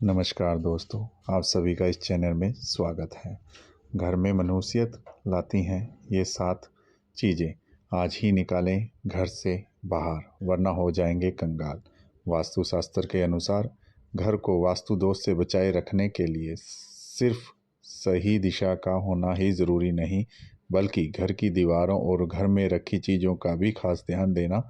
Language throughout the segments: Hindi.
नमस्कार दोस्तों, आप सभी का इस चैनल में स्वागत है। घर में मनुष्यत लाती हैं ये 7 चीज़ें, आज ही निकालें घर से बाहर वरना हो जाएंगे कंगाल। वास्तुशास्त्र के अनुसार घर को वास्तु दोष से बचाए रखने के लिए सिर्फ सही दिशा का होना ही ज़रूरी नहीं, बल्कि घर की दीवारों और घर में रखी चीज़ों का भी खास ध्यान देना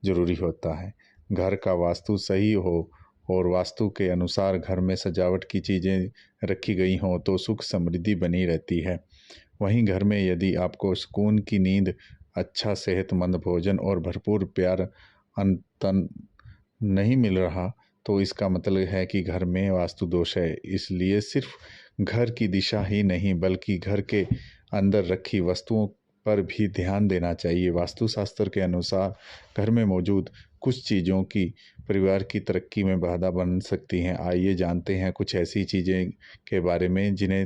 ज़रूरी होता है। घर का वास्तु सही हो और वास्तु के अनुसार घर में सजावट की चीज़ें रखी गई हों तो सुख समृद्धि बनी रहती है। वहीं घर में यदि आपको सुकून की नींद, अच्छा सेहतमंद भोजन और भरपूर प्यार तन नहीं मिल रहा तो इसका मतलब है कि घर में वास्तु दोष है। इसलिए सिर्फ घर की दिशा ही नहीं बल्कि घर के अंदर रखी वस्तुओं पर भी ध्यान देना चाहिए। वास्तुशास्त्र के अनुसार घर में मौजूद कुछ चीज़ों की परिवार की तरक्की में बाधा बन सकती हैं। आइए जानते हैं कुछ ऐसी चीज़ें के बारे में जिन्हें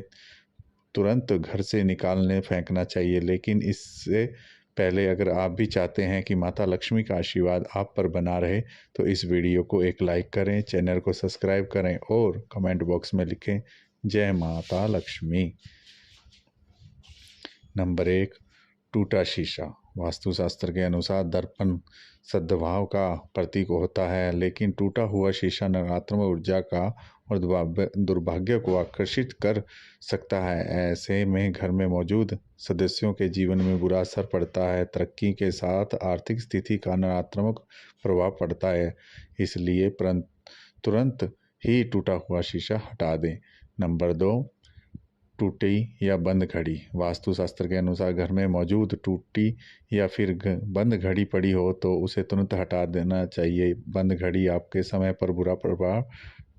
तुरंत घर से निकालने फेंकना चाहिए। लेकिन इससे पहले अगर आप भी चाहते हैं कि माता लक्ष्मी का आशीर्वाद आप पर बना रहे तो इस वीडियो को एक लाइक करें, चैनल को सब्सक्राइब करें और कमेंट बॉक्स में लिखें जय माता लक्ष्मी। नंबर 1, टूटा शीशा। वास्तुशास्त्र के अनुसार दर्पण सद्भाव का प्रतीक होता है, लेकिन टूटा हुआ शीशा नकारात्मक ऊर्जा का और दुर्भाग्य को आकर्षित कर सकता है। ऐसे में घर में मौजूद सदस्यों के जीवन में बुरा असर पड़ता है। तरक्की के साथ आर्थिक स्थिति का नकारात्मक प्रभाव पड़ता है। इसलिए तुरंत ही टूटा हुआ शीशा हटा दें। नंबर 2, टूटी या बंद घड़ी। वास्तुशास्त्र के अनुसार घर में मौजूद टूटी या फिर बंद घड़ी पड़ी हो तो उसे तुरंत हटा देना चाहिए। बंद घड़ी आपके समय पर बुरा प्रभाव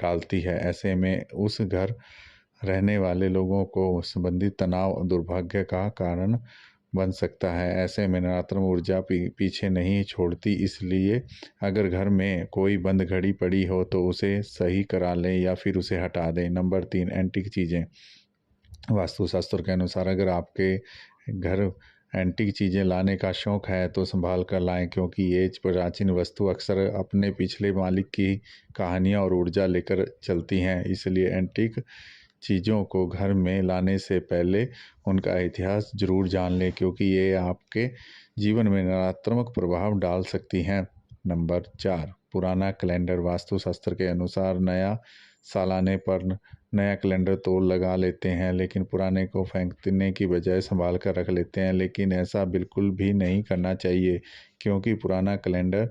डालती है। ऐसे में उस घर रहने वाले लोगों को संबंधित तनाव दुर्भाग्य का कारण बन सकता है। ऐसे में नकारात्मक ऊर्जा पीछे नहीं छोड़ती। इसलिए अगर घर में कोई बंद घड़ी पड़ी हो तो उसे सही करा लें या फिर उसे हटा दें। नंबर 3, एंटीक चीज़ें। वास्तुशास्त्र के अनुसार अगर आपके घर एंटीक चीज़ें लाने का शौक़ है तो संभाल कर लाएं, क्योंकि ये प्राचीन वस्तु अक्सर अपने पिछले मालिक की कहानियाँ और ऊर्जा लेकर चलती हैं। इसलिए एंटीक चीज़ों को घर में लाने से पहले उनका इतिहास ज़रूर जान लें, क्योंकि ये आपके जीवन में नकारात्मक प्रभाव डाल सकती हैं। नंबर 4, पुराना कैलेंडर। वास्तुशास्त्र के अनुसार नया साल आने पर नया कैलेंडर तो लगा लेते हैं, लेकिन पुराने को फेंकने की बजाय संभाल कर रख लेते हैं। लेकिन ऐसा बिल्कुल भी नहीं करना चाहिए, क्योंकि पुराना कैलेंडर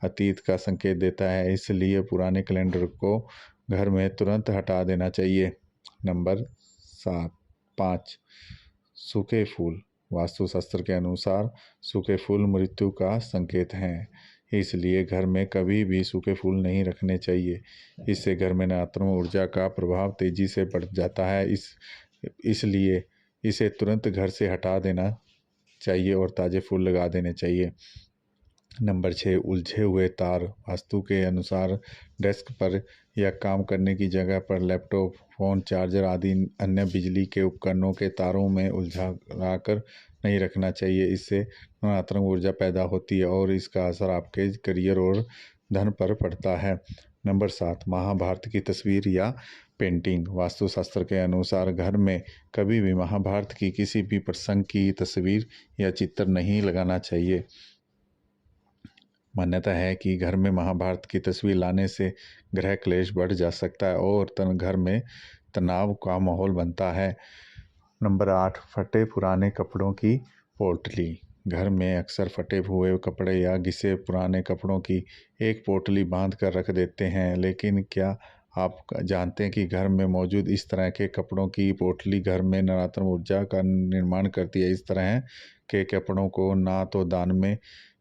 अतीत का संकेत देता है। इसलिए पुराने कैलेंडर को घर में तुरंत हटा देना चाहिए। नंबर 5, सूखे फूल। वास्तुशास्त्र के अनुसार सूखे फूल मृत्यु का संकेत हैं, इसलिए घर में कभी भी सूखे फूल नहीं रखने चाहिए। इससे घर में नकारात्मक ऊर्जा का प्रभाव तेजी से बढ़ जाता है। इसलिए इसे तुरंत घर से हटा देना चाहिए और ताज़े फूल लगा देने चाहिए। नंबर 6, उलझे हुए तार। वास्तु के अनुसार डेस्क पर या काम करने की जगह पर लैपटॉप, फ़ोन, चार्जर आदि अन्य बिजली के उपकरणों के तारों में उलझा कर नहीं रखना चाहिए। इससे नकारात्मक ऊर्जा पैदा होती है और इसका असर आपके करियर और धन पर पड़ता है। नंबर 7, महाभारत की तस्वीर या पेंटिंग। वास्तुशास्त्र के अनुसार घर में कभी भी महाभारत की किसी भी प्रसंग की तस्वीर या चित्र नहीं लगाना चाहिए। मान्यता है कि घर में महाभारत की तस्वीर लाने से ग्रह क्लेश बढ़ जा सकता है और घर में तनाव का माहौल बनता है। नंबर 8, फटे पुराने कपड़ों की पोटली। घर में अक्सर फटे हुए कपड़े या घिसे पुराने कपड़ों की एक पोटली बांध कर रख देते हैं, लेकिन क्या आप जानते हैं कि घर में मौजूद इस तरह के कपड़ों की पोटली घर में नकारात्मक ऊर्जा का निर्माण करती है। इस तरह के कपड़ों को ना तो दान में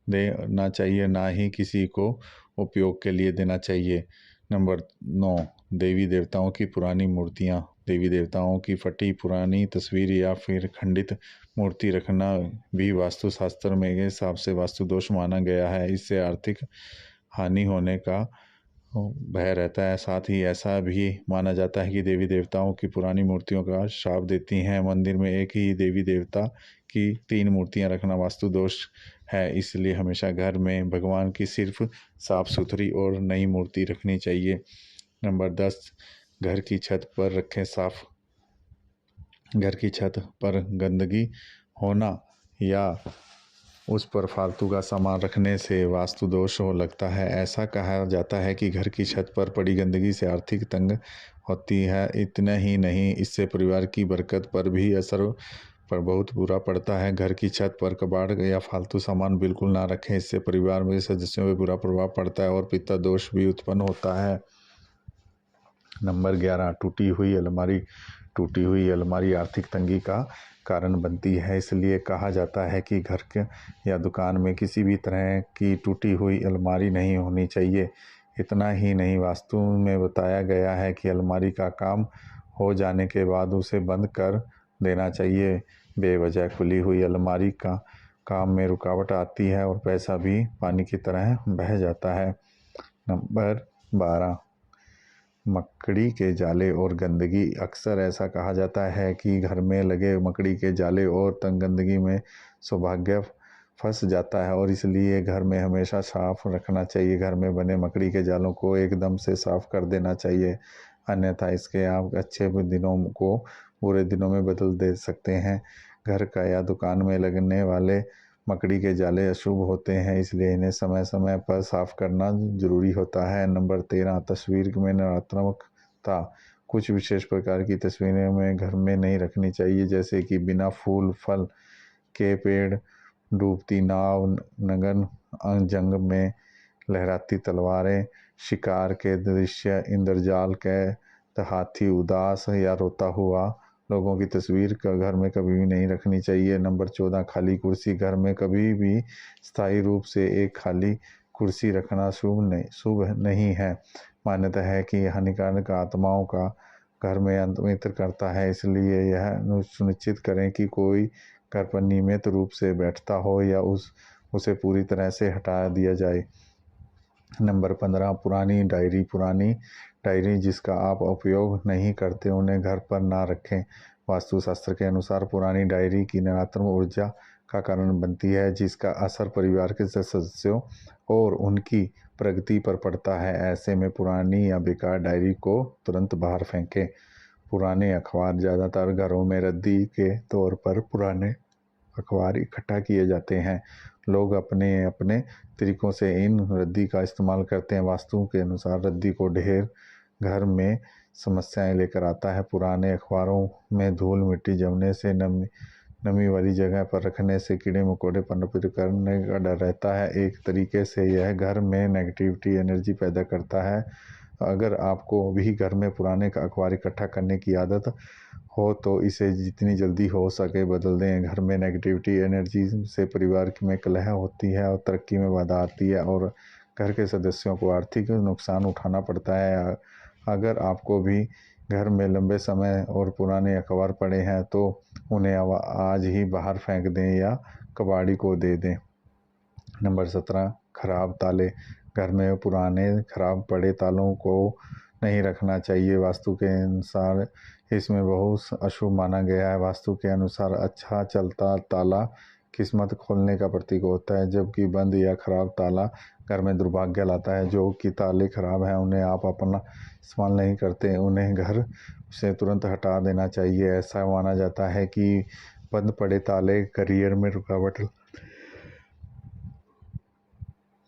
देना चाहिए, ना ही किसी को उपयोग के लिए देना चाहिए। नंबर 9, देवी देवताओं की पुरानी मूर्तियाँ। देवी देवताओं की फटी पुरानी तस्वीर या फिर खंडित मूर्ति रखना भी वास्तुशास्त्र में के हिसाब से वास्तु दोष माना गया है। इससे आर्थिक हानि होने का भय रहता है। साथ ही ऐसा भी माना जाता है कि देवी देवताओं की पुरानी मूर्तियों का श्राप देती हैं। मंदिर में एक ही देवी देवता की 3 मूर्तियां रखना वास्तु दोष है। इसलिए हमेशा घर में भगवान की सिर्फ साफ सुथरी और नई मूर्ति रखनी चाहिए। नंबर 10, घर की छत पर रखें साफ। घर की छत पर गंदगी होना या उस पर फालतू का सामान रखने से वास्तु दोष हो लगता है। ऐसा कहा जाता है कि घर की छत पर पड़ी गंदगी से आर्थिक तंग होती है। इतना ही नहीं, इससे परिवार की बरकत पर भी असर पर बहुत बुरा पड़ता है। घर की छत पर कबाड़ या फालतू सामान बिल्कुल ना रखें, इससे परिवार में सदस्यों पर बुरा प्रभाव पड़ता है और पिता दोष भी उत्पन्न होता है। नंबर 11, टूटी हुई अलमारी। टूटी हुई अलमारी आर्थिक तंगी का कारण बनती है। इसलिए कहा जाता है कि घर के या दुकान में किसी भी तरह की टूटी हुई अलमारी नहीं होनी चाहिए। इतना ही नहीं, वास्तु में बताया गया है कि अलमारी का काम हो जाने के बाद उसे बंद कर देना चाहिए। बेवजह खुली हुई अलमारी का काम में रुकावट आती है और पैसा भी पानी की तरह बह जाता है। नंबर 12, मकड़ी के जाले और गंदगी। अक्सर ऐसा कहा जाता है कि घर में लगे मकड़ी के जाले और तंग गंदगी में सौभाग्य फंस जाता है और इसलिए घर में हमेशा साफ रखना चाहिए। घर में बने मकड़ी के जालों को एकदम से साफ कर देना चाहिए, अन्यथा इसके आप अच्छे दिनों को बुरे दिनों में बदल दे सकते हैं। घर का या दुकान में लगने वाले मकड़ी के जाले अशुभ होते हैं, इसलिए इन्हें समय समय पर साफ करना जरूरी होता है। नंबर 13, तस्वीर में नकारात्मकता। कुछ विशेष प्रकार की तस्वीरें में घर में नहीं रखनी चाहिए, जैसे कि बिना फूल फल के पेड़, डूबती नाव, नगन जंग में लहराती तलवारें, शिकार के दृश्य, इंद्रजाल के हाथी उदास या रोता हुआ लोगों की तस्वीर का घर में कभी भी नहीं रखनी चाहिए। नंबर 14, खाली कुर्सी। घर में कभी भी स्थायी रूप से एक खाली कुर्सी रखना शुभ नहीं है। मान्यता है कि हानिकारक आत्माओं का घर में अंतर्मित्र करता है, इसलिए यह सुनिश्चित करें कि कोई घर पर नियमित रूप से बैठता हो या उसे पूरी तरह से हटा दिया जाए। नंबर 15, पुरानी डायरी। पुरानी डायरी जिसका आप उपयोग नहीं करते उन्हें घर पर ना रखें। वास्तुशास्त्र के अनुसार पुरानी डायरी की नकारात्मक ऊर्जा का कारण बनती है, जिसका असर परिवार के सदस्यों और उनकी प्रगति पर पड़ता है। ऐसे में पुरानी या बेकार डायरी को तुरंत बाहर फेंकें। पुराने अखबार। ज़्यादातर घरों में रद्दी के तौर पर पुराने अखबार इकट्ठा किए जाते हैं। लोग अपने अपने तरीकों से इन रद्दी का इस्तेमाल करते हैं। वास्तु के अनुसार रद्दी को ढेर घर में समस्याएं लेकर आता है। पुराने अखबारों में धूल मिट्टी जमने से, नमी वाली जगह पर रखने से कीड़े मकोड़े पनप करने का डर रहता है। एक तरीके से यह घर में नेगेटिविटी एनर्जी पैदा करता है। अगर आपको भी घर में पुराने का अखबार इकट्ठा करने की आदत हो तो इसे जितनी जल्दी हो सके बदल दें। घर में नेगेटिविटी एनर्जी से परिवार में कलह होती है और तरक्की में बाधा आती है और घर के सदस्यों को आर्थिक नुकसान उठाना पड़ता है। अगर आपको भी घर में लंबे समय और पुराने अखबार पड़े हैं तो उन्हें आज ही बाहर फेंक दें या कबाड़ी को दे दें। नंबर 17, खराब ताले। घर में पुराने खराब पड़े तालों को नहीं रखना चाहिए। वास्तु के अनुसार इसमें बहुत अशुभ माना गया है। वास्तु के अनुसार अच्छा चलता ताला किस्मत खोलने का प्रतीक होता है, जबकि बंद या खराब ताला घर में दुर्भाग्य लाता है। जो कि ताले खराब हैं उन्हें आप अपना इस्तेमाल नहीं करते, उन्हें घर से तुरंत हटा देना चाहिए। ऐसा माना जाता है कि बंद पड़े ताले करियर में रुकावट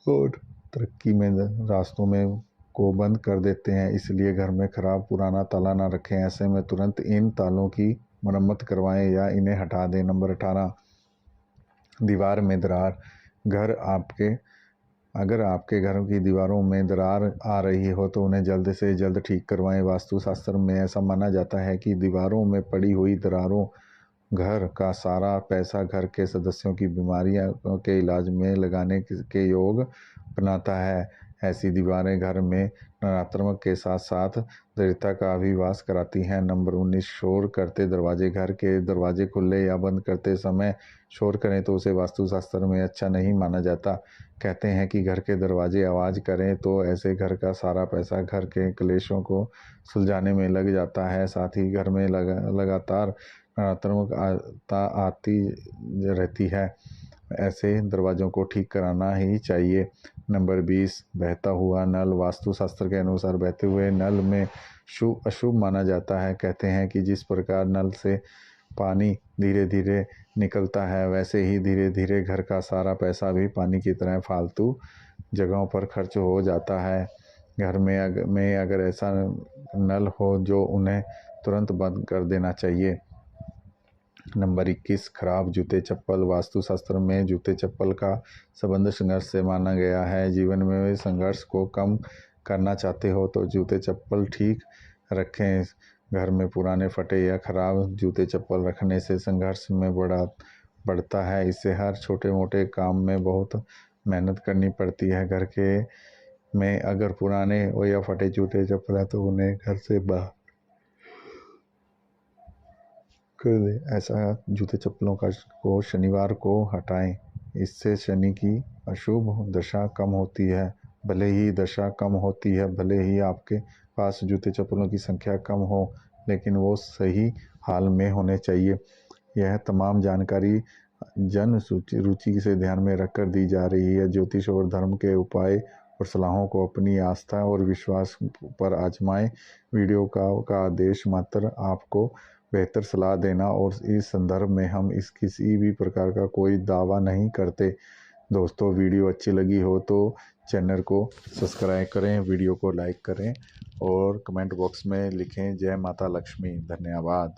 और तरक्की में रास्तों में को बंद कर देते हैं, इसलिए घर में खराब पुराना ताला ना रखें। ऐसे में तुरंत इन तालों की मरम्मत करवाएं या इन्हें हटा दें। नंबर 18, दीवार में दरार। अगर आपके घर की दीवारों में दरार आ रही हो तो उन्हें जल्द से जल्द ठीक करवाएं। वास्तुशास्त्र में ऐसा माना जाता है कि दीवारों में पड़ी हुई दरारों घर का सारा पैसा घर के सदस्यों की बीमारियों के इलाज में लगाने के योग बनाता है। ऐसी दीवारें घर में नकारात्मक के साथ साथ दरिद्रता का भी वास कराती हैं। नंबर 19, शोर करते दरवाजे। घर के दरवाजे खुले या बंद करते समय शोर करें तो उसे वास्तुशास्त्र में अच्छा नहीं माना जाता। कहते हैं कि घर के दरवाजे आवाज़ करें तो ऐसे घर का सारा पैसा घर के क्लेशों को सुलझाने में लग जाता है। साथ ही घर में लगातार नकारात्मक आती रहती है। ऐसे दरवाज़ों को ठीक कराना ही चाहिए। नंबर 20, बहता हुआ नल। वास्तुशास्त्र के अनुसार बहते हुए नल में अशुभ माना जाता है। कहते हैं कि जिस प्रकार नल से पानी धीरे धीरे निकलता है, वैसे ही धीरे धीरे घर का सारा पैसा भी पानी की तरह फालतू जगहों पर खर्च हो जाता है। घर में अगर ऐसा नल हो जो उन्हें तुरंत बंद कर देना चाहिए। नंबर 21, खराब जूते चप्पल। वास्तुशास्त्र में जूते चप्पल का संबंध संघर्ष से माना गया है। जीवन में संघर्ष को कम करना चाहते हो तो जूते चप्पल ठीक रखें। घर में पुराने फटे या खराब जूते चप्पल रखने से संघर्ष में बढ़ता है। इससे हर छोटे मोटे काम में बहुत मेहनत करनी पड़ती है। घर के में अगर पुराने या फटे जूते चप्पल है तो उन्हें घर से बाहर कर दें। ऐसा जूते चप्पलों को शनिवार को हटाएं। इससे शनि की अशुभ दशा कम होती है। भले ही दशा कम होती है, भले ही आपके पास जूते चप्पलों की संख्या कम हो, लेकिन वो सही हाल में होने चाहिए। यह तमाम जानकारी जन रुचि से ध्यान में रखकर दी जा रही है। ज्योतिष और धर्म के उपाय और सलाहों को अपनी आस्था और विश्वास पर आजमाएं। वीडियो का आदेश मात्र आपको बेहतर सलाह देना और इस संदर्भ में हम किसी भी प्रकार का कोई दावा नहीं करते। दोस्तों, वीडियो अच्छी लगी हो तो चैनल को सब्सक्राइब करें, वीडियो को लाइक करें और कमेंट बॉक्स में लिखें जय माता लक्ष्मी। धन्यवाद।